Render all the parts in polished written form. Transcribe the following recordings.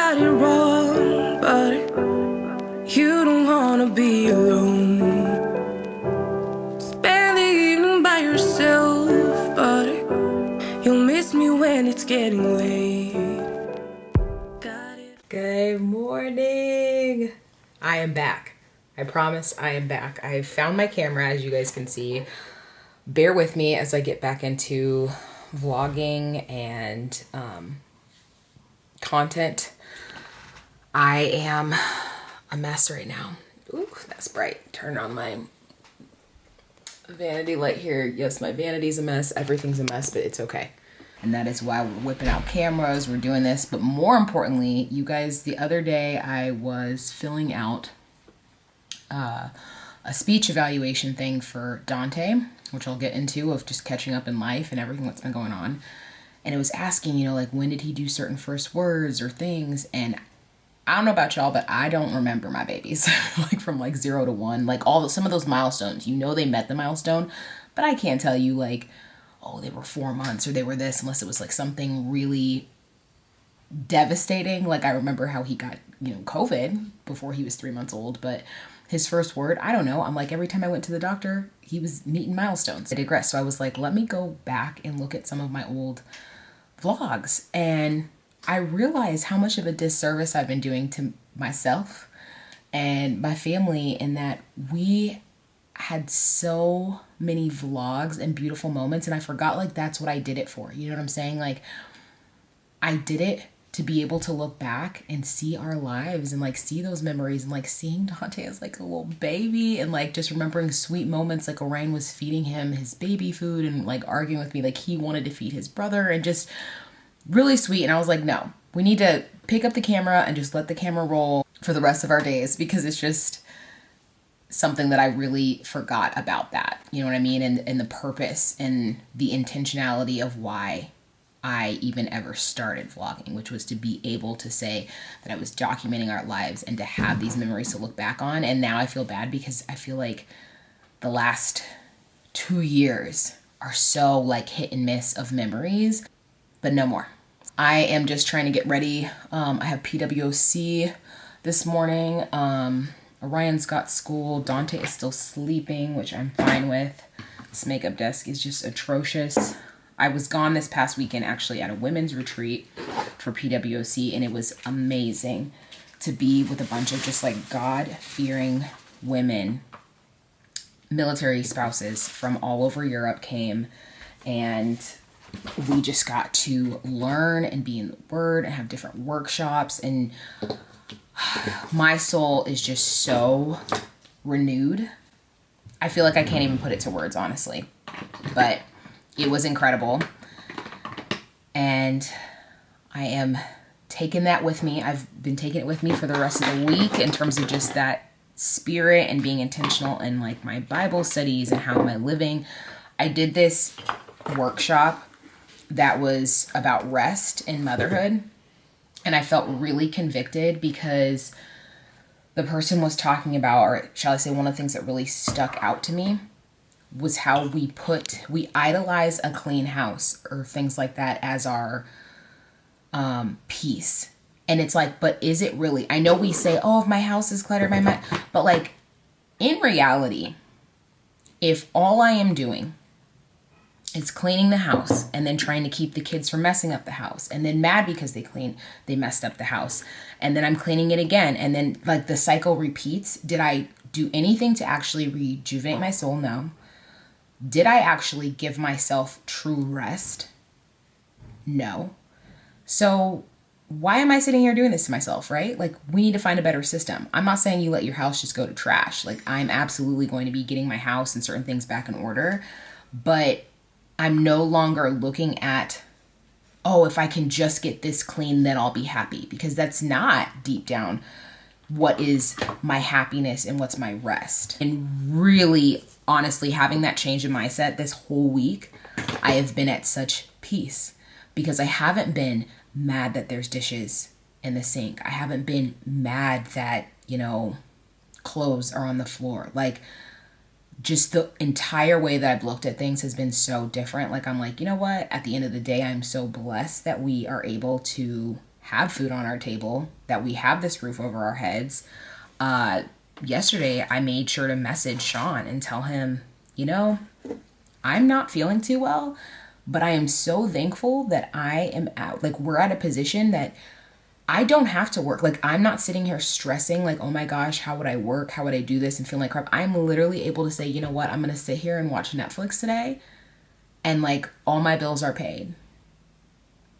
got it wrong, but you don't wanna be alone. Spend the evening by yourself, but you'll miss me when it's getting late. Got it. Good morning. I am back. I promise I am back. I found my camera, as you guys can see. Bear with me as I get back into vlogging and content. I am a mess right now. Ooh, that's bright. Turn on my vanity light here. Yes, my vanity's a mess. Everything's a mess, but it's okay. And that is why we're whipping out cameras. We're doing this. But more importantly, you guys, the other day I was filling out a speech evaluation thing for Dante, which I'll get into, of just catching up in life and everything that's been going on. And it was asking, you know, like, when did he do certain first words or things? And I don't know about y'all, but I don't remember my babies, like from like 0 to 1, like some of those milestones, you know, they met the milestone, but I can't tell you like, oh, they were 4 months or they were this, unless it was like something really devastating. Like I remember how he got, you know, COVID before he was 3 months old, but his first word, I don't know. I'm like, every time I went to the doctor, he was meeting milestones. I digress. So I was like, let me go back and look at some of my old vlogs. And I realized how much of a disservice I've been doing to myself and my family, in that we had so many vlogs and beautiful moments, and I forgot like that's what I did it for. You know what I'm saying? Like I did it to be able to look back and see our lives and like see those memories, and like seeing Dante as like a little baby, and like just remembering sweet moments, like Orion was feeding him his baby food and like arguing with me like he wanted to feed his brother, and just really sweet. And I was like, no, we need to pick up the camera and just let the camera roll for the rest of our days, because it's just something that I really forgot about that. You know what I mean? And the purpose and the intentionality of why I even ever started vlogging, which was to be able to say that I was documenting our lives and to have these memories to look back on. And now I feel bad because I feel like the last 2 years are so like hit and miss of memories, but no more. I am just trying to get ready. I have PWOC this morning. Orion's got school. Dante is still sleeping, which I'm fine with. This makeup desk is just atrocious. I was gone this past weekend actually at a women's retreat for PWOC, and it was amazing to be with a bunch of just like God-fearing women. Military spouses from all over Europe came, and we just got to learn and be in the Word and have different workshops, and my soul is just so renewed. I feel like I can't even put it to words, honestly, but it was incredible. And I am taking that with me. I've been taking it with me for the rest of the week in terms of just that spirit and being intentional in like my Bible studies and how am I living. I did this workshop that was about rest in motherhood, and I felt really convicted because the person was talking about, or shall I say, one of the things that really stuck out to me was how we idolize a clean house or things like that as our peace. And it's like, but is it really? I know we say, oh, if my house is cluttered, but like in reality, if all I am doing is cleaning the house and then trying to keep the kids from messing up the house, and then mad because they messed up the house, and then I'm cleaning it again, and then like the cycle repeats, did I do anything to actually rejuvenate my soul? No. Did I actually give myself true rest? No. So why am I sitting here doing this to myself, right? Like, we need to find a better system. I'm not saying you let your house just go to trash. Like, I'm absolutely going to be getting my house and certain things back in order, but I'm no longer looking at, oh, if I can just get this clean, then I'll be happy, because that's not deep down what is my happiness and what's my rest. And really, honestly, having that change in mindset this whole week, I have been at such peace, because I haven't been mad that there's dishes in the sink. I haven't been mad that, you know, clothes are on the floor. Like, just the entire way that I've looked at things has been so different. Like, I'm like, you know what? At the end of the day, I'm so blessed that we are able to have food on our table, that we have this roof over our heads. Yesterday, I made sure to message Sean and tell him, you know, I'm not feeling too well, but I am so thankful that I am at, like, we're at a position that I don't have to work. Like, I'm not sitting here stressing, like, oh my gosh, how would I work? How would I do this? And feel like crap. I'm literally able to say, you know what? I'm going to sit here and watch Netflix today. And, like, all my bills are paid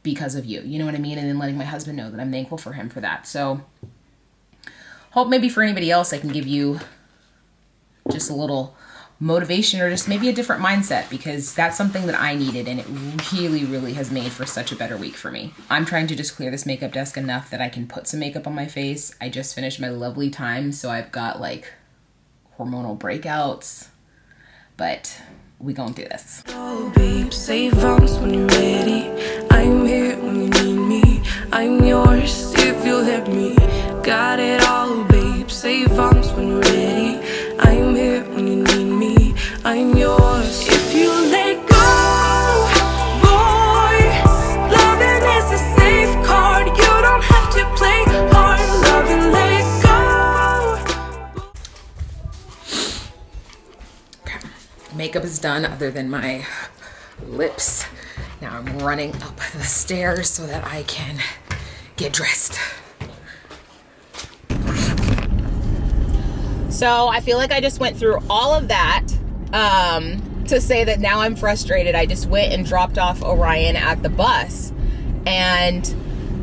because of you. You know what I mean? And then letting my husband know that I'm thankful for him for that. So, hope maybe for anybody else I can give you just a little motivation or just maybe a different mindset, because that's something that I needed, and it really, really has made for such a better week for me. I'm trying to just clear this makeup desk enough that I can put some makeup on my face. I just finished my lovely time, so I've got like hormonal breakouts, but we gonna do this. Oh, babe, save arms when you're ready. I'm here when you need me. I'm yours if you'll let me. Got it all, babe. Save arms when you're ready. I'm here when you need me. I'm yours if you let go, boy. Loving is a safe card. You don't have to play hard. Love and let go. Okay. Makeup is done other than my lips. Now I'm running up the stairs so that I can get dressed. So I feel like I just went through all of that to say that now I'm frustrated. I just went and dropped off Orion at the bus, and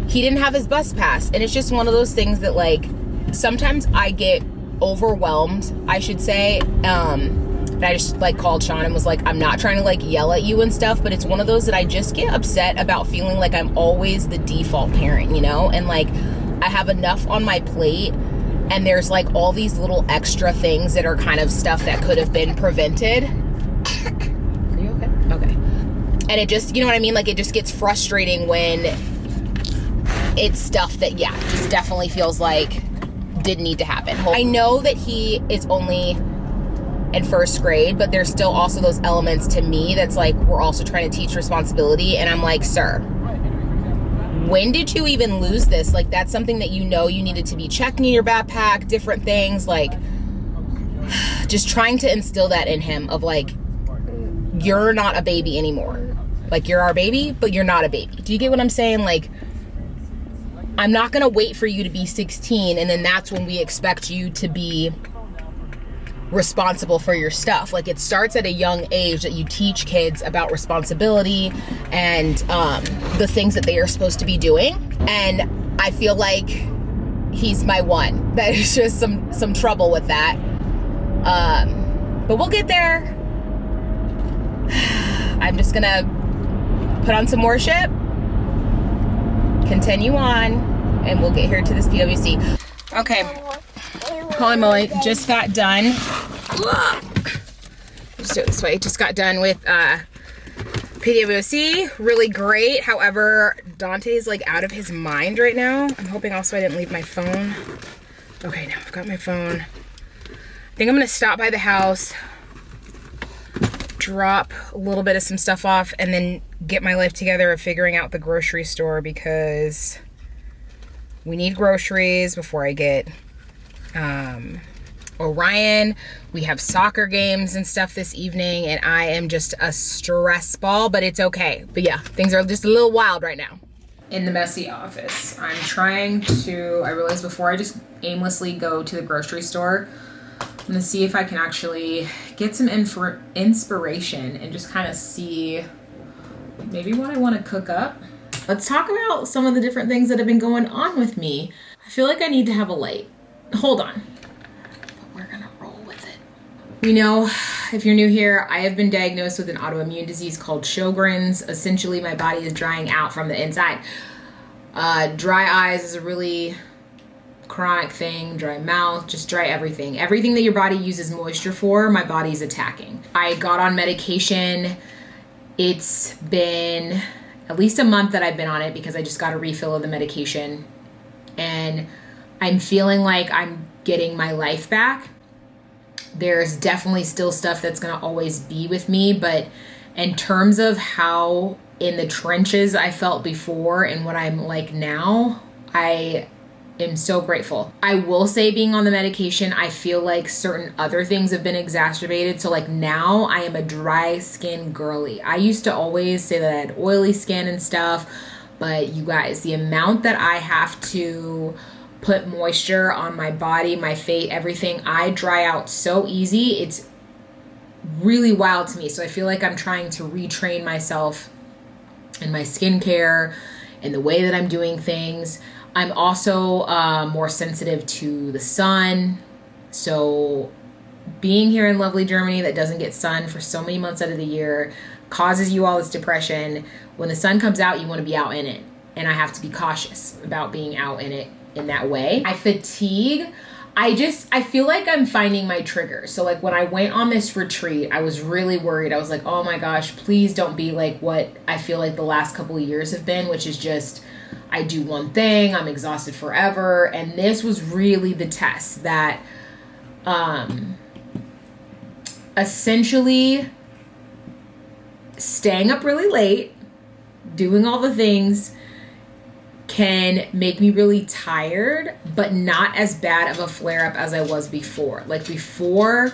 he didn't have his bus pass. And it's just one of those things that, like, sometimes I get overwhelmed, I should say. And I just, like, called Sean and was like, I'm not trying to, like, yell at you and stuff, but it's one of those that I just get upset about feeling like I'm always the default parent, you know? And, like, I have enough on my plate, and there's, like, all these little extra things that are kind of stuff that could have been prevented. Are you okay? Okay. And it just, you know what I mean? Like, it just gets frustrating when it's stuff that, yeah, just definitely feels like didn't need to happen. I know that he is only in first grade, but there's still also those elements to me that's like, we're also trying to teach responsibility. And I'm like, sir, when did you even lose this? Like, that's something that you know you needed to be checking in your backpack, different things, like just trying to instill that in him of like, you're not a baby anymore. Like, you're our baby, but you're not a baby. Do you get what I'm saying? Like, I'm not going to wait for you to be 16 and then that's when we expect you to be responsible for your stuff. Like, it starts at a young age that you teach kids about responsibility and the things that they are supposed to be doing. And I feel like he's my one that is just some trouble with that. But we'll get there. I'm just gonna put on some worship, continue on, and we'll get here to this PWC. Okay, holy moly, just got done. Just do it this way. Just got done with PWC. Really great. However, Dante's like out of his mind right now. I'm hoping also I didn't leave my phone. Okay, now I've got my phone. I think I'm gonna stop by the house, drop a little bit of some stuff off, and then get my life together of figuring out the grocery store, because we need groceries before I get Orion. We have soccer games and stuff this evening, and I am just a stress ball, but it's okay. But yeah, things are just a little wild right now. In the messy office, I'm trying to, I realized before I just aimlessly go to the grocery store, I'm gonna see if I can actually get some inspiration and just kind of see maybe what I want to cook up. Let's talk about some of the different things that have been going on with me. I feel like I need to have a light. Hold on. But we're gonna roll with it. You know, if you're new here, I have been diagnosed with an autoimmune disease called Sjogren's. Essentially, my body is drying out from the inside. Dry eyes is a really chronic thing, dry mouth, just dry everything. Everything that your body uses moisture for, my body's attacking. I got on medication. It's been at least a month that I've been on it because I just got a refill of the medication. And I'm feeling like I'm getting my life back. There's definitely still stuff that's gonna always be with me, but In terms of how in the trenches I felt before and what I'm like now, I am so grateful. I will say, being on the medication, I feel like certain other things have been exacerbated. So like now I am a dry skin girly. I used to always say that I had oily skin and stuff, but you guys, the amount that I have to put moisture on my body, my face, everything, I dry out so easy. It's really wild to me. So I feel like I'm trying to retrain myself in my skincare and the way that I'm doing things. I'm also more sensitive to the sun. So being here in lovely Germany that doesn't get sun for so many months out of the year causes you all this depression. When the sun comes out, you want to be out in it. And I have to be cautious about being out in it in that way. I fatigue. I feel like I'm finding my trigger. So like when I went on this retreat, I was really worried. I was like, oh my gosh, please don't be like what I feel like the last couple of years have been, which is just, I do one thing, I'm exhausted forever. And this was really the test that essentially staying up really late, doing all the things can make me really tired, but not as bad of a flare up as I was before. Like before,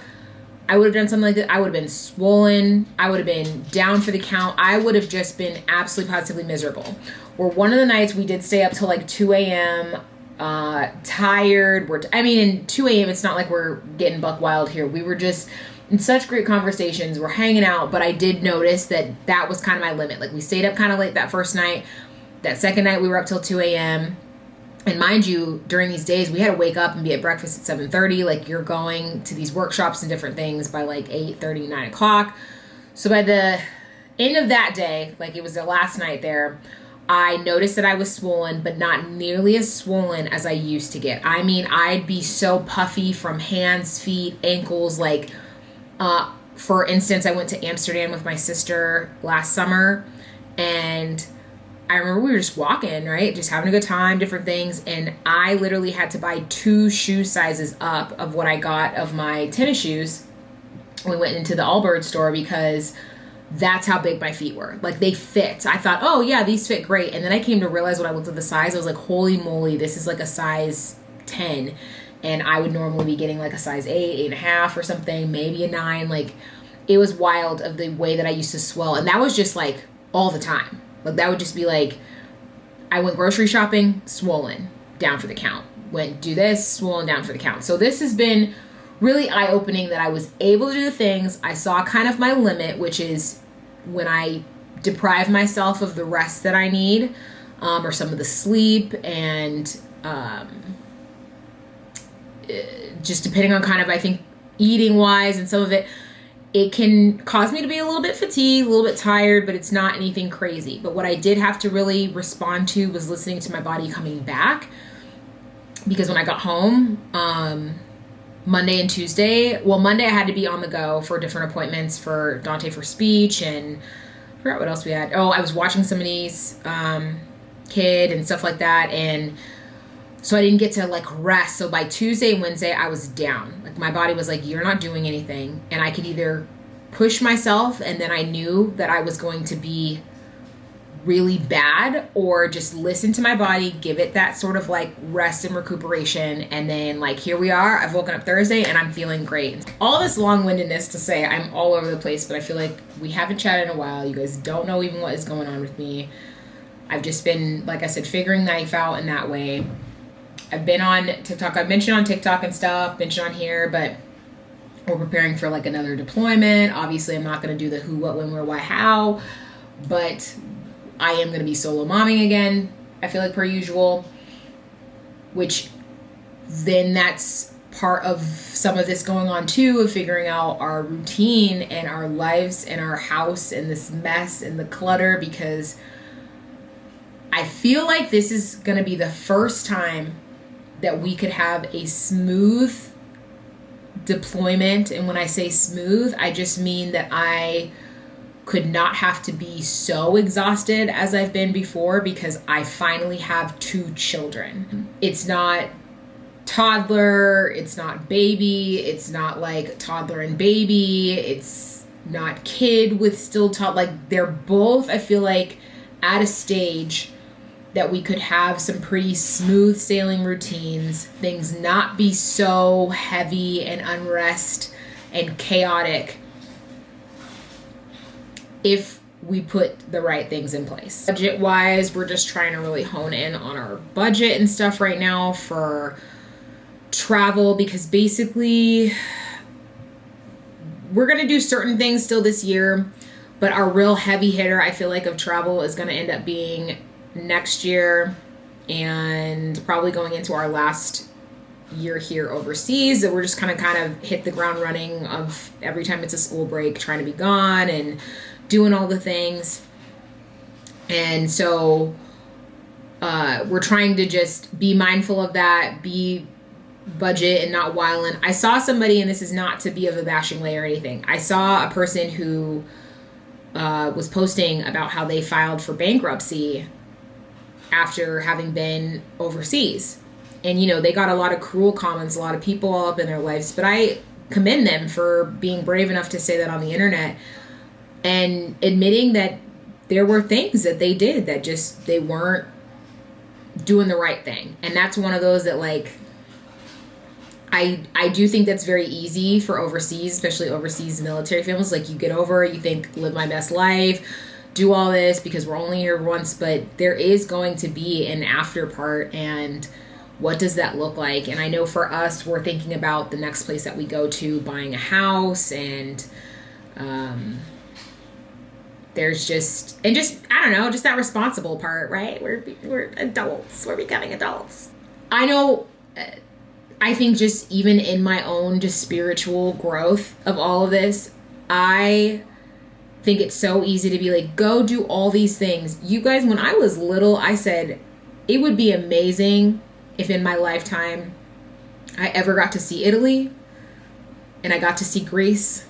I would have done something like that, I would have been swollen, I would have been down for the count, I would have just been absolutely positively miserable. Or one of the nights we did stay up till like 2 a.m., tired. In 2 a.m. it's not like we're getting buck wild here. We were just in such great conversations, we're hanging out, but I did notice that that was kind of my limit. Like we stayed up kind of late that first night. That second night we were up till 2 a.m. And mind you, during these days, we had to wake up and be at breakfast at 7:30. Like you're going to these workshops and different things by like 8:30, 9 o'clock. So by the end of that day, like it was the last night there, I noticed that I was swollen, but not nearly as swollen as I used to get. I mean, I'd be so puffy from hands, feet, ankles. Like, for instance, I went to Amsterdam with my sister last summer, and I remember we were just walking, right? Just having a good time, different things. And I literally had to buy 2 shoe sizes up of what I got of my tennis shoes. We went into the Allbirds store because that's how big my feet were. Like they fit. I thought, oh yeah, these fit great. And then I came to realize when I looked at the size, I was like, holy moly, this is like a size 10. And I would normally be getting like a size 8, 8.5 or something, maybe a 9. Like it was wild of the way that I used to swell. And that was just like all the time. Like that would just be like, I went grocery shopping, swollen, down for the count. Went do this, swollen, down for the count. So this has been really eye-opening that I was able to do the things. I saw kind of my limit, which is when I deprive myself of the rest that I need, or some of the sleep, and just depending on kind of, I think, eating-wise and some of it, it can cause me to be a little bit fatigued, a little bit tired, but it's not anything crazy. But what I did have to really respond to was listening to my body coming back. Because when I got home, Monday and Tuesday, well, Monday I had to be on the go for different appointments for Dante for speech, and I forgot what else we had. Oh, I was watching somebody's kid and stuff like that. And so I didn't get to like rest. So by Tuesday and Wednesday, I was down. Like my body was like, you're not doing anything. And I could either push myself, and then I knew that I was going to be really bad, or just listen to my body, give it that sort of like rest and recuperation. And then like, here we are, I've woken up Thursday and I'm feeling great. All this long-windedness to say I'm all over the place, but I feel like we haven't chatted in a while. You guys don't know even what is going on with me. I've just been, like I said, figuring life out in that way. I've been on TikTok. I've mentioned on TikTok and stuff, mentioned on here, but we're preparing for like another deployment. Obviously, I'm not going to do the who, what, when, where, why, how, but I am going to be solo momming again, I feel like, per usual, which then that's part of some of this going on too, of figuring out our routine and our lives and our house and this mess and the clutter, because I feel like this is going to be the first time that we could have a smooth deployment. And when I say smooth, I just mean that I could not have to be so exhausted as I've been before, because I finally have 2 children. It's not toddler, it's not baby, it's not like toddler and baby, it's not kid with still taught. Like, they're both, I feel like, at a stage that we could have some pretty smooth sailing routines, things not be so heavy and unrest and chaotic if we put the right things in place. Budget wise, we're just trying to really hone in on our budget and stuff right now for travel, because basically we're going to do certain things still this year, but our real heavy hitter, I feel like, of travel is going to end up being next year, and probably going into our last year here overseas. That we're just kind of hit the ground running of every time it's a school break, trying to be gone and doing all the things. And so we're trying to just be mindful of that, be budget and not wildin'. I saw somebody, and this is not to be of a bashing way or anything, I saw a person who was posting about how they filed for bankruptcy after having been overseas. And, you know, they got a lot of cruel comments, a lot of people all up in their lives, but I commend them for being brave enough to say that on the internet and admitting that there were things that they did that just, they weren't doing the right thing. And that's one of those that, like, I do think that's very easy for overseas, especially overseas military families. Like, you get over, you think, live my best life, do all this because we're only here once, but there is going to be an after part, and what does that look like? And I know for us, we're thinking about the next place that we go to, buying a house, and there's just I don't know, just that responsible part, right? We're adults, we're becoming adults. I know, I think just even in my own just spiritual growth of all of this, I think it's so easy to be like, go do all these things. You guys, when I was little, I said it would be amazing if in my lifetime I ever got to see Italy and I got to see Greece.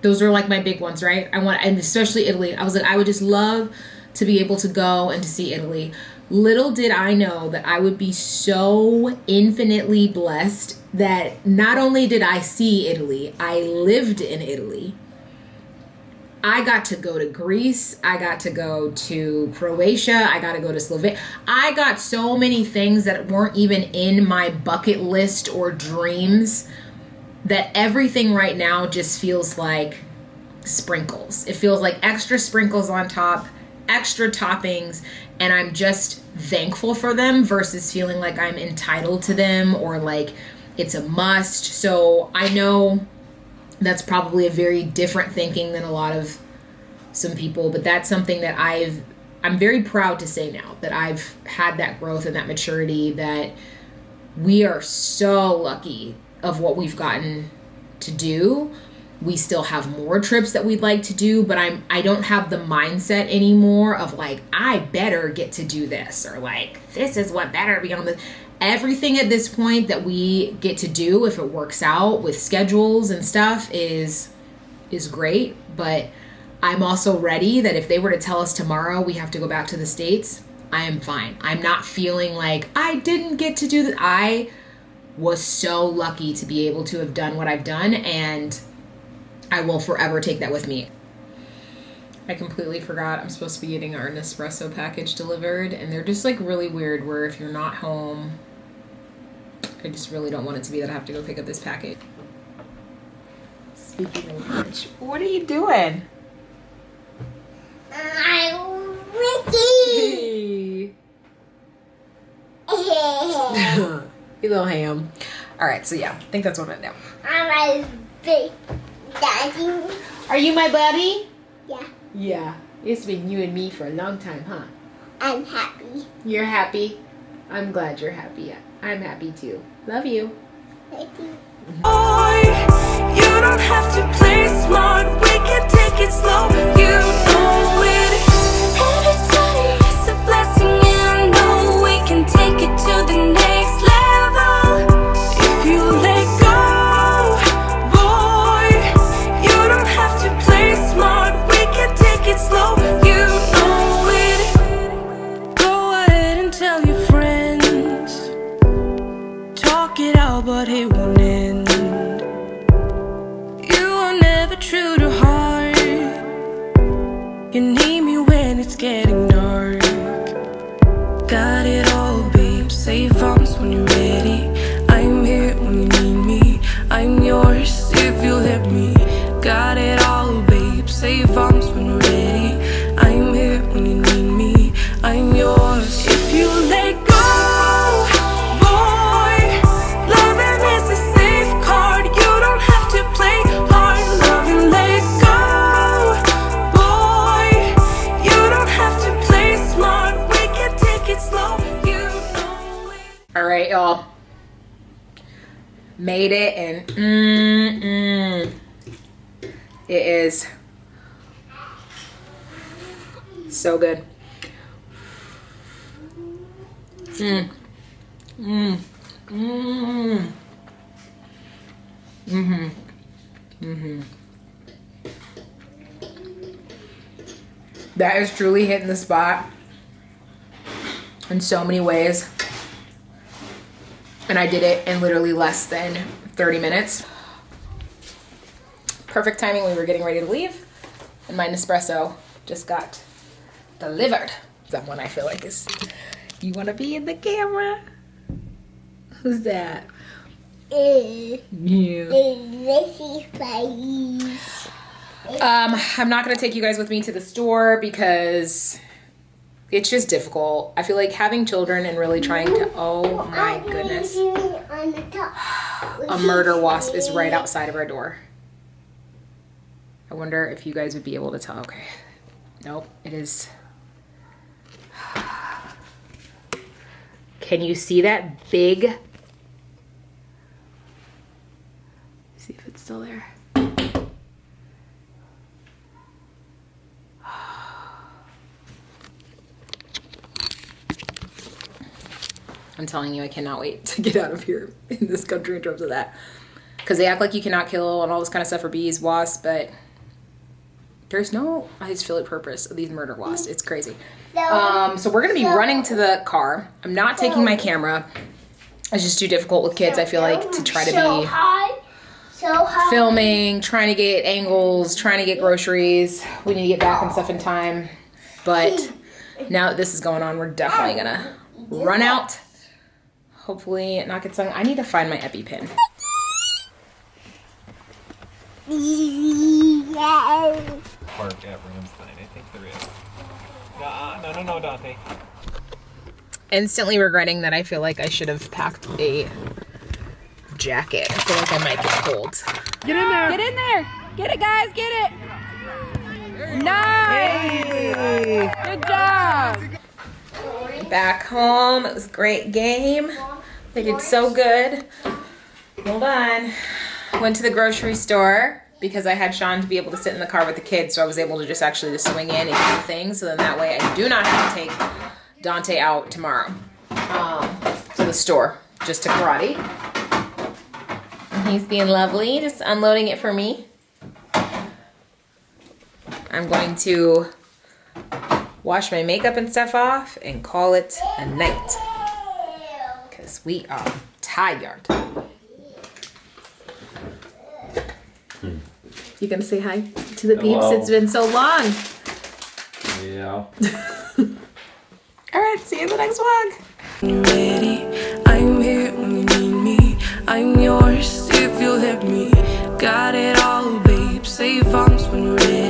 Those are like my big ones, right? And especially Italy. I was like, I would just love to be able to go and to see Italy. Little did I know that I would be so infinitely blessed that not only did I see Italy, I lived in Italy. I got to go to Greece. I got to go to Croatia. I got to go to Slovenia. I got so many things that weren't even in my bucket list or dreams, that everything right now just feels like sprinkles. It feels like extra sprinkles on top, extra toppings, and I'm just thankful for them versus feeling like I'm entitled to them or like it's a must. So I know that's probably a very different thinking than a lot of some people, but that's something that I'm very proud to say now that I've had that growth and that maturity, that we are so lucky of what we've gotten to do. We still have more trips that we'd like to do, but I don't have the mindset anymore of like, I better get to do this, or like, this is what better be on the... Everything at this point that we get to do, if it works out with schedules and stuff, is great. But I'm also ready that if they were to tell us tomorrow we have to go back to the States, I am fine. I'm not feeling like I didn't get to do that. I was so lucky to be able to have done what I've done, and I will forever take that with me. I completely forgot I'm supposed to be getting our Nespresso package delivered, and they're just like really weird where if you're not home, I just really don't want it to be that I have to go pick up this package. Speaking of which, what are you doing? I'm Ricky. You little ham. All right, so yeah, I think that's what I'm gonna do. I'm a big daddy. Are you my buddy? Yeah, Yeah. It's been you and me for a long time, huh? I'm happy. You're happy? I'm glad you're happy. I'm happy too. Love you. Thank you. Boy, you don't have to play smart. We can take it slow. You know it. Every time it's a blessing, and I know we can take it to the next level. If you let go, boy, you don't have to play smart. We can take it slow. You know it. Go ahead and tell your friends. Talk it out, but it won't end. You will never All right, y'all. Made it, and it is so good. That is truly hitting the spot in so many ways. And I did it in literally less than 30 minutes. Perfect timing. We were getting ready to leave, and my Nespresso just got delivered. Someone I feel like is, you want to be in the camera? Who's that? Yeah. I'm not gonna take you guys with me to the store because it's just difficult. I feel like having children and really trying to, oh my goodness. A murder wasp is right outside of our door. I wonder if you guys would be able to tell. Okay. Nope, it is. Can you see that big? See if it's still there. I'm telling you, I cannot wait to get out of here in this country in terms of that. Because they act like you cannot kill and all this kind of stuff for bees, wasps, but there's no, I just feel like, purpose of these murder wasps. It's crazy. So we're going to be running to the car. I'm not taking my camera. It's just too difficult with kids, I feel like, to try to be filming, trying to get angles, trying to get groceries. We need to get back and stuff in time. But now that this is going on, we're definitely going to run out. Hopefully not get stung. I need to find my EpiPen. Park at Ramstein. I think there is. No, Dante. Instantly regretting that I feel like I should have packed a jacket. I feel like I might get cold. Get in there! Get in there! Get it, guys! Get it! Nice! Hey. Good job! Back home. It was a great game. They did so good. Hold on. Went to the grocery store because I had Sean to be able to sit in the car with the kids, so I was able to just actually swing in and do things. So then that way I do not have to take Dante out tomorrow to the store, just to karate. And he's being lovely, just unloading it for me. I'm going to wash my makeup and stuff off and call it a night because we are tired. You gonna say hi to the peeps? It's been so long. Yeah. All right, see you in the next vlog. When you're ready, I'm here when you need me. I'm yours if you'll let me. Got it all, babe. Say thumbs when you're ready.